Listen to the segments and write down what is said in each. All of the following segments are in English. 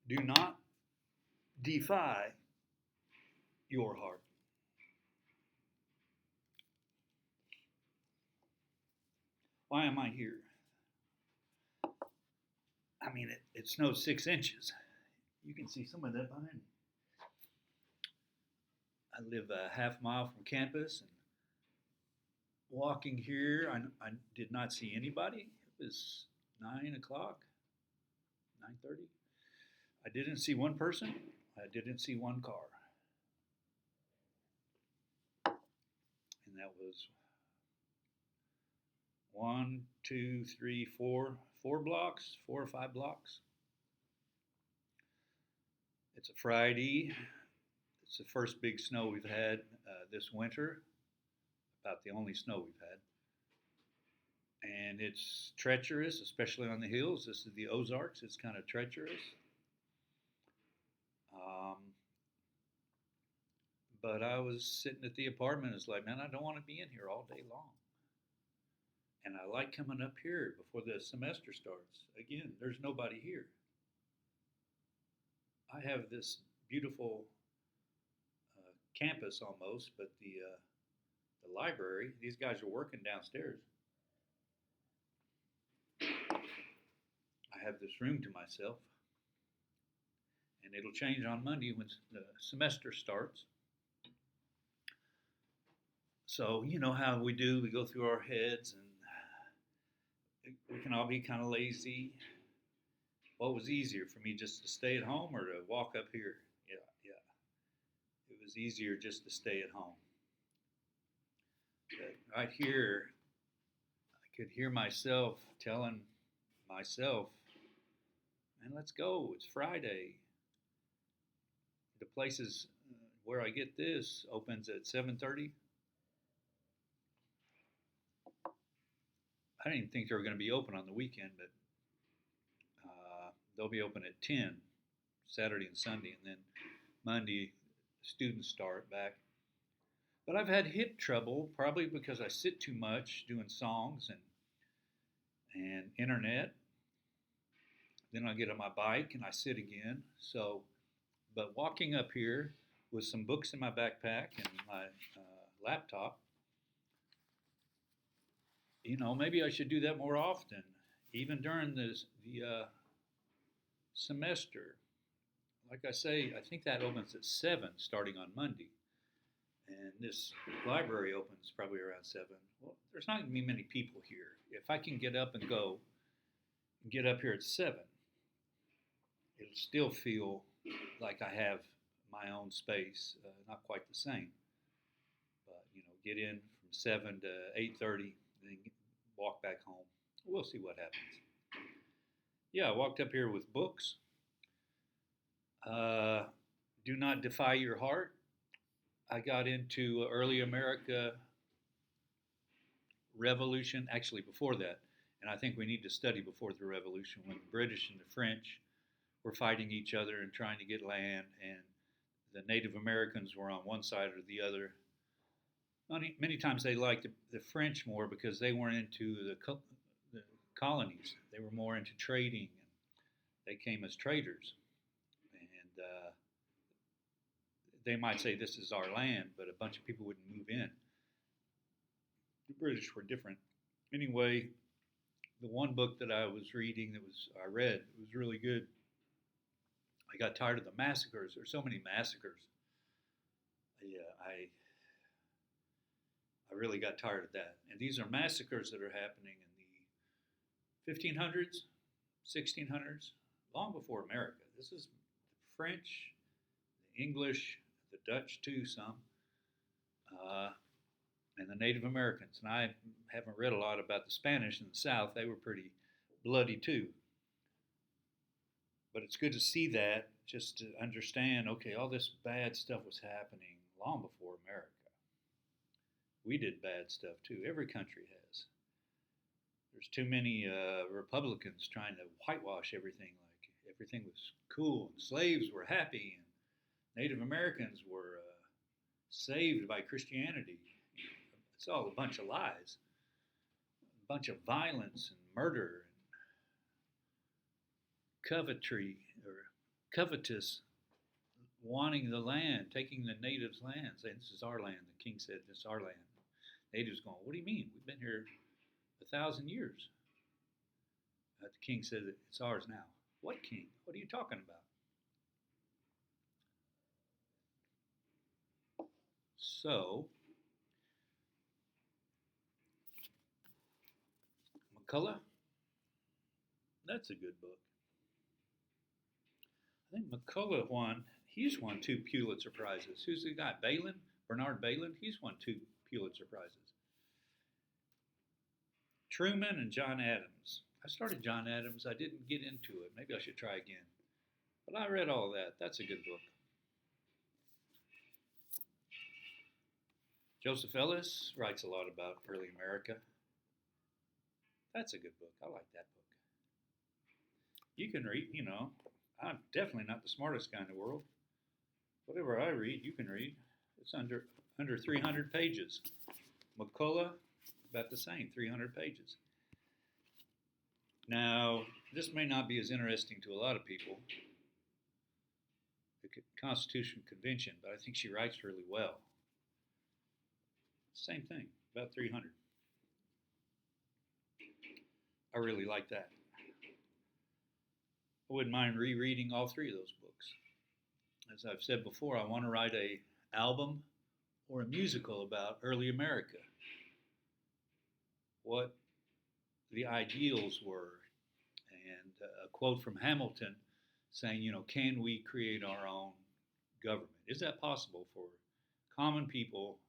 Do not defy your heart. Why am I here? I mean, it snowed 6 inches. You can see some of that behind me. I live a half mile from campus, and walking here, I did not see anybody. It was 9 o'clock, 9:30. I didn't see one person. I didn't see one car, and that was one, two, three, four blocks, 4 or 5 blocks. It's a Friday. It's the first big snow we've had this winter, about the only snow we've had. And it's treacherous, especially on the hills. This is the Ozarks. It's kind of treacherous. Um, but I was sitting at the apartment. It's like, man, I don't want to be in here all day long. And I like coming up here before the semester starts. Again, there's nobody here. I have this beautiful campus almost, but the library, these guys are working downstairs. I have this room to myself, and it'll change on Monday when the semester starts. So, you know how we do, we go through our heads, and we can all be kind of lazy. What was easier for me, just to stay at home or to walk up here? Yeah. It was easier just to stay at home. But right here, I could hear myself telling myself, man, let's go. It's Friday. The places where I get this opens at 7:30. I didn't even think they were going to be open on the weekend, but they'll be open at 10 Saturday and Sunday, and then Monday students start back. But I've had hip trouble, probably because I sit too much doing songs and internet. Then I get on my bike and I sit again. So, but walking up here with some books in my backpack and my laptop, maybe I should do that more often, even during the semester. Like I say, I think that opens at 7 starting on Monday. And this library opens probably around 7. Well, there's not going to be many people here. If I can get up and go, and get up here at 7, it'll still feel like I have my own space. Not quite the same. But, get in from 7 to 8:30, then walk back home. We'll see what happens. Yeah, I walked up here with books. Do not defy your heart. I got into early America Revolution, actually before that, and I think we need to study before the Revolution, when the British and the French were fighting each other and trying to get land, and the Native Americans were on one side or the other. Many times they liked the French more because they weren't into the colonies. They were more into trading, and they came as traders. And they might say this is our land, but a bunch of people wouldn't move in. The British were different. Anyway, the one book that I was reading I read, it was really good. I got tired of the massacres. There's so many massacres. Yeah, I really got tired of that. And these are massacres that are happening in the 1500s, 1600s, long before America. This is the French, the English, the Dutch too, some, and the Native Americans. And I haven't read a lot about the Spanish in the South. They were pretty bloody too. But it's good to see that, just to understand, okay, all this bad stuff was happening long before America. We did bad stuff too. Every country has. There's too many Republicans trying to whitewash everything, like everything was cool and slaves were happy and Native Americans were saved by Christianity. It's all a bunch of lies, a bunch of violence and murder and covetry, or covetous, wanting the land, taking the natives' land, saying, "This is our land." The king said, "This is our land." Natives going, "What do you mean? We've been here 1,000 years." The king said, "It's ours now." What king? What are you talking about? So, McCullough, that's a good book. I think McCullough he's won 2 Pulitzer Prizes. Who's the guy? Bernard Balin? He's won 2 Pulitzer Prizes. Truman and John Adams. I started John Adams. I didn't get into it. Maybe I should try again. But I read all that. That's a good book. Joseph Ellis writes a lot about early America. That's a good book. I like that book. You can read, I'm definitely not the smartest guy in the world. Whatever I read, you can read. It's under 300 pages. McCullough, about the same, 300 pages. Now, this may not be as interesting to a lot of people, the Constitutional Convention, but I think she writes really well. Same thing, about 300. I really like that. I wouldn't mind rereading all 3 of those books. As I've said before, I want to write an album or a musical about early America. What the ideals were. And a quote from Hamilton saying, can we create our own government? Is that possible for common people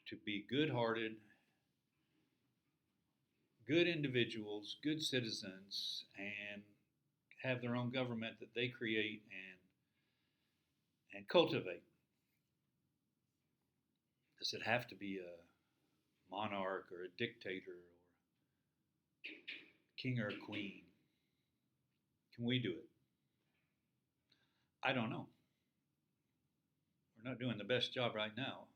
to be good-hearted, good individuals, good citizens, and have their own government that they create and cultivate? Does it have to be a monarch or a dictator or king or a queen? Can we do it? I don't know. We're not doing the best job right now,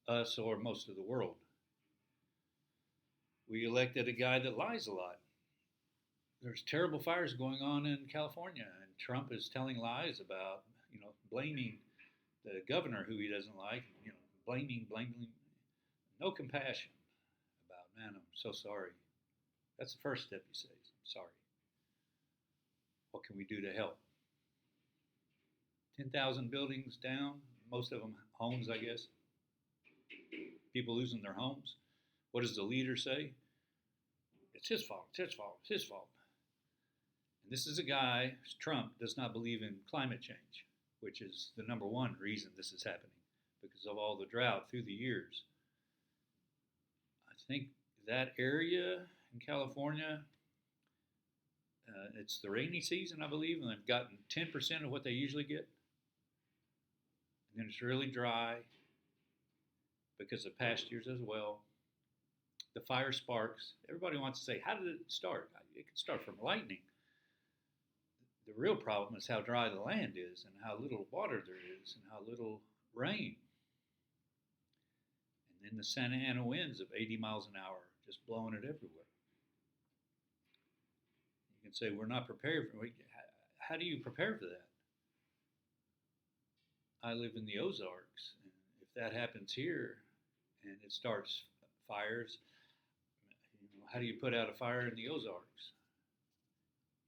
us or most of the world. We elected a guy that lies a lot. There's terrible fires going on in California, and Trump is telling lies about, blaming the governor who he doesn't like, blaming, no compassion about, man, I'm so sorry. That's the first step he says, I'm sorry. What can we do to help? 10,000 buildings down, most of them homes, I guess. People losing their homes. What does the leader say? It's his fault, it's his fault, it's his fault. And this is a guy, Trump, does not believe in climate change, which is the number one reason this is happening, because of all the drought through the years. I think that area in California, it's the rainy season, I believe, and they've gotten 10% of what they usually get. And then it's really dry because of past years as well. The fire sparks. Everybody wants to say, how did it start? It could start from lightning. The real problem is how dry the land is and how little water there is and how little rain. And then the Santa Ana winds of 80 miles an hour just blowing it everywhere. You can say, we're not prepared for it. How do you prepare for that? I live in the Ozarks. And if that happens here and it starts fires, how do you put out a fire in the Ozarks?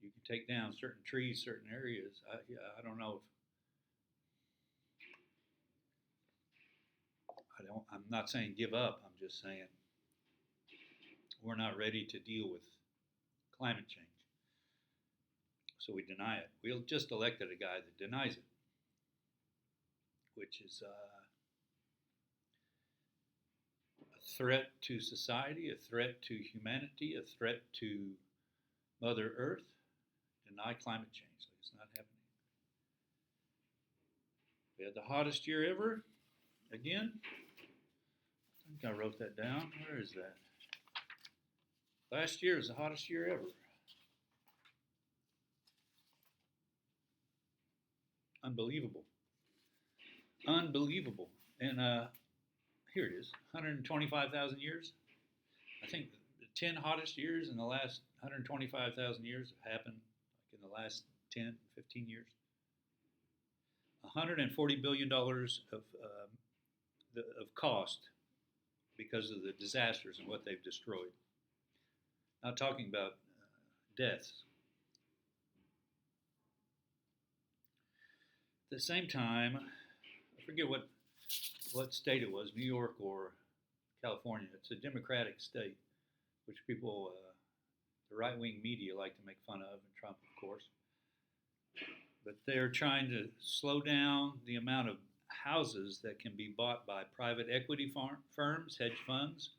You can take down certain trees, certain areas. I don't know if I'm not saying give up. I'm just saying we're not ready to deal with climate change. So we deny it. We just elected a guy that denies it, which is a threat to society, a threat to humanity, a threat to Mother Earth. Deny climate change, like it's not happening. We had the hottest year ever, again. I think I wrote that down. Where is that? Last year is the hottest year ever. Unbelievable. Unbelievable. And here it is, 125,000 years. I think the 10 hottest years in the last 125,000 years have happened like in the last 10, 15 years. $140 billion of cost because of the disasters and what they've destroyed. Not talking about deaths. At the same time, I forget what state it was, New York or California. It's a Democratic state, which people, the right-wing media like to make fun of, and Trump, of course. But they're trying to slow down the amount of houses that can be bought by private equity firms, hedge funds,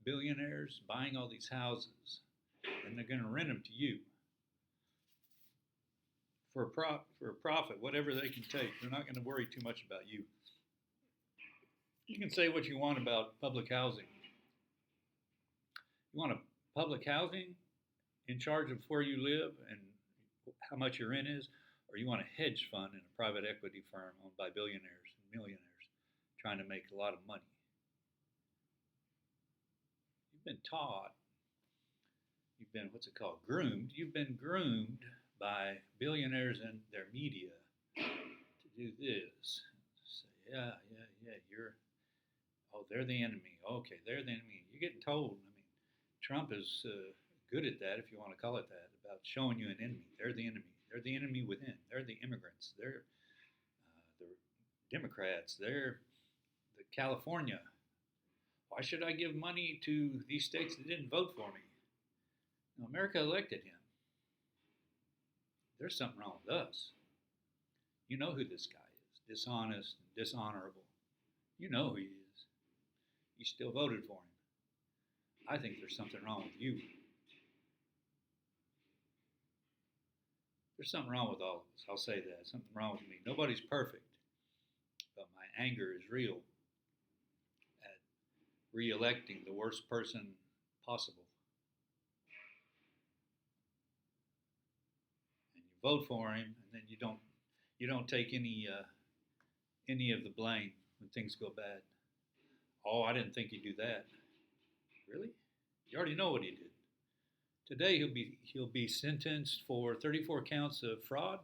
billionaires, buying all these houses. And they're going to rent them to you for a profit, whatever they can take. They're not going to worry too much about you. You can say what you want about public housing. You want a public housing in charge of where you live and how much your rent is, or you want a hedge fund and a private equity firm owned by billionaires and millionaires trying to make a lot of money. You've been taught, you've been, groomed. You've been groomed by billionaires and their media to do this. Say, yeah, they're the enemy. Okay, they're the enemy. You're getting told. I mean, Trump is good at that, if you want to call it that, about showing you an enemy. They're the enemy. They're the enemy within. They're the immigrants. They're the Democrats. They're the California. Why should I give money to these states that didn't vote for me? Now, America elected him. There's something wrong with us. You know who this guy is. Dishonest and dishonorable. You know who he is. You still voted for him. I think there's something wrong with you. There's something wrong with all of us. I'll say that. Something wrong with me. Nobody's perfect. But my anger is real at re-electing the worst person possible. And you vote for him, and then you don't take any of the blame when things go bad. Oh, I didn't think he'd do that. Really? You already know what he did. Today he'll be sentenced for 34 counts of fraud.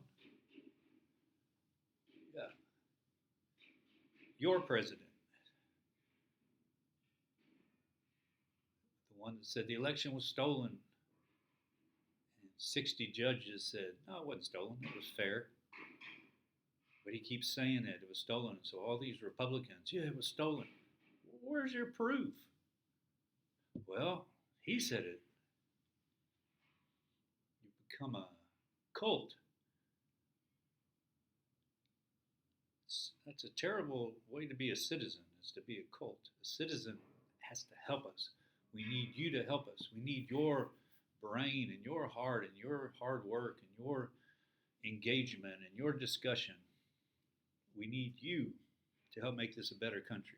Yeah. Your president, the one that said the election was stolen, and 60 judges said, no, it wasn't stolen, it was fair. But he keeps saying that it was stolen. So all these Republicans, yeah, it was stolen. Where's your proof? Well, he said it. You become a cult. That's a terrible way to be a citizen, is to be a cult. A citizen has to help us. We need you to help us. We need your brain and your heart and your hard work and your engagement and your discussion. We need you to help make this a better country.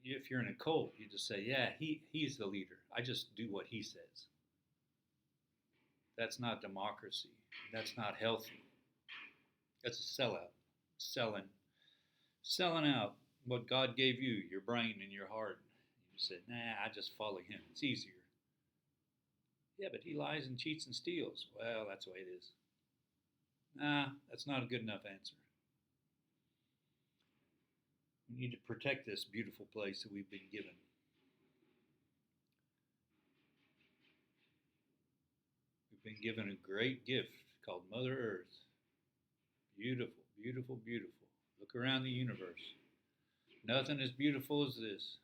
If you're in a cult, you just say, yeah, he's the leader. I just do what he says. That's not democracy. That's not healthy. That's a sellout. Selling out what God gave you, your brain and your heart. You said, nah, I just follow him. It's easier. Yeah, but he lies and cheats and steals. Well, that's the way it is. Nah, that's not a good enough answer. We need to protect this beautiful place that we've been given. We've been given a great gift called Mother Earth. Beautiful, beautiful, beautiful. Look around the universe. Nothing as beautiful as this.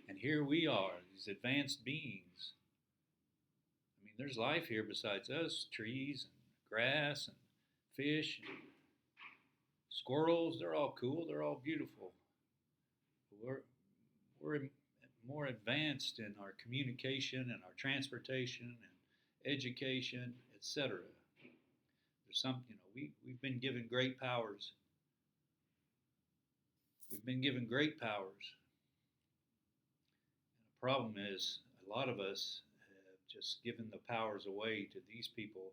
And here we are, these advanced beings. I mean, there's life here besides us, trees and grass and fish and squirrels. They're all cool. They're all beautiful. We're more advanced in our communication and our transportation and education, etc. There's some, we've been given great powers. We've been given great powers. And the problem is, a lot of us have just given the powers away to these people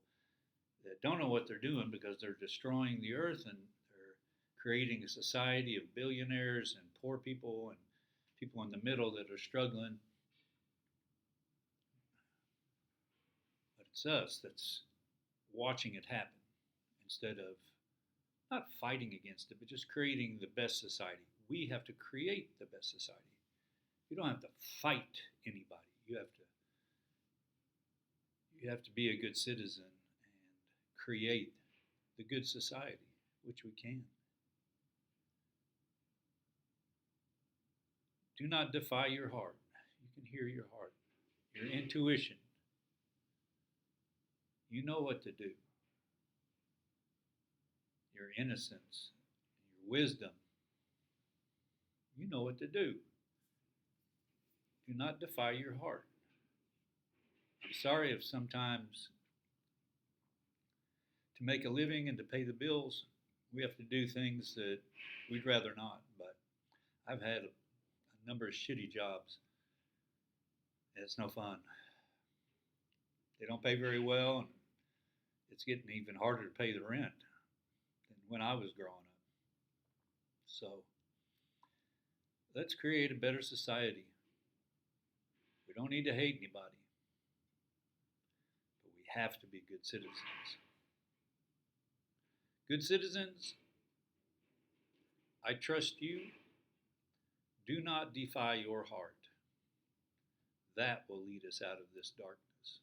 that don't know what they're doing, because they're destroying the earth and they're creating a society of billionaires and poor people and people in the middle that are struggling. It's us that's watching it happen instead of not fighting against it, but just creating the best society. We have to create the best society. You don't have to fight anybody. You have to be a good citizen and create the good society, which we can. Do not defy your heart. You can hear your heart, your intuition. You know what to do. Your innocence, your wisdom. You know what to do. Do not defy your heart. I'm sorry if sometimes to make a living and to pay the bills, we have to do things that we'd rather not. But I've had a number of shitty jobs. And it's no fun. They don't pay very well, and it's getting even harder to pay the rent than when I was growing up. So let's create a better society. We don't need to hate anybody, but we have to be good citizens. Good citizens, I trust you. Do not defy your heart. That will lead us out of this darkness.